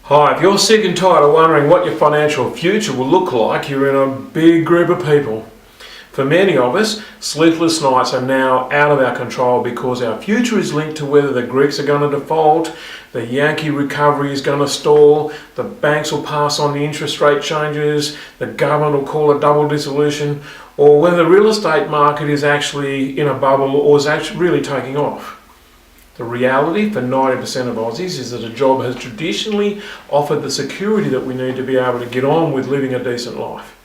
Hi, if you're sick and tired of wondering what your financial future will look like, you're in a big group of people. For many of us, sleepless nights are now out of our control because our future is linked to whether the Greeks are going to default, the Yankee recovery is going to stall, the banks will pass on the interest rate changes, the government will call a double dissolution, or whether the real estate market is actually in a bubble or is actually really taking off. The reality for 90% of Aussies is that a job has traditionally offered the security that we need to be able to get on with living a decent life.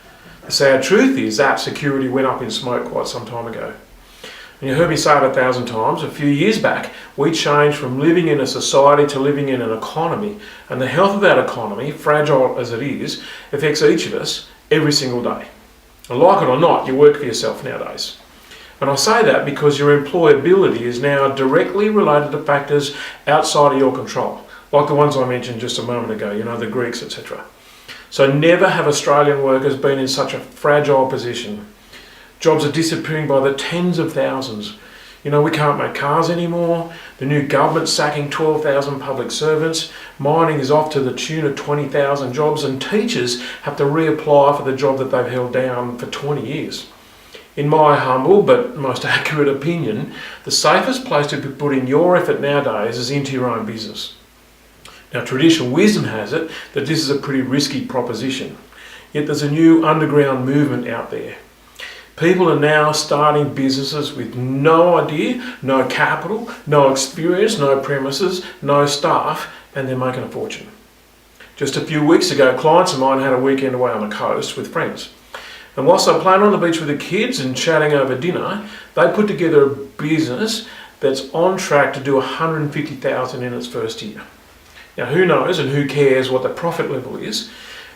The sad truth is that security went up in smoke quite some time ago. And you heard me say it 1,000 times, a few years back we changed from living in a society to living in an economy, and the health of that economy, fragile as it is, affects each of us every single day. And like it or not, you work for yourself nowadays. And I say that because your employability is now directly related to factors outside of your control, like the ones I mentioned just a moment ago, the Greeks, etc. So never have Australian workers been in such a fragile position. Jobs are disappearing by the tens of thousands. We can't make cars anymore, the new government's sacking 12,000 public servants, mining is off to the tune of 20,000 jobs, and teachers have to reapply for the job that they've held down for 20 years. In my humble but most accurate opinion, the safest place to put in your effort nowadays is into your own business. Now, traditional wisdom has it that this is a pretty risky proposition, yet there's a new underground movement out there. People are now starting businesses with no idea, no capital, no experience, no premises, no staff, and they're making a fortune. Just a few weeks ago, clients of mine had a weekend away on the coast with friends. And whilst they played on the beach with the kids and chatting over dinner, they put together a business that's on track to do 150,000 in its first year. Now, who knows and who cares what the profit level is?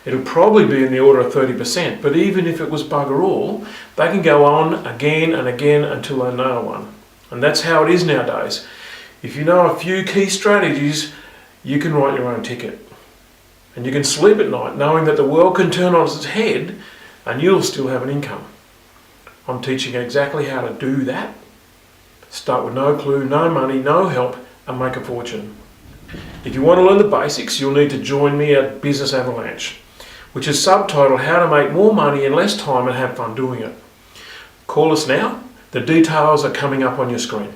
It'll probably be in the order of 30%, but even if it was bugger all, they can go on again and again until they nail one. And that's how it is nowadays. If you know a few key strategies, you can write your own ticket. And you can sleep at night knowing that the world can turn on its head and you'll still have an income. I'm teaching exactly how to do that. Start with no clue, no money, no help, and make a fortune. If you want to learn the basics, you'll need to join me at Business Avalanche, which is subtitled How to Make More Money in Less Time and Have Fun Doing It. Call us now. The details are coming up on your screen.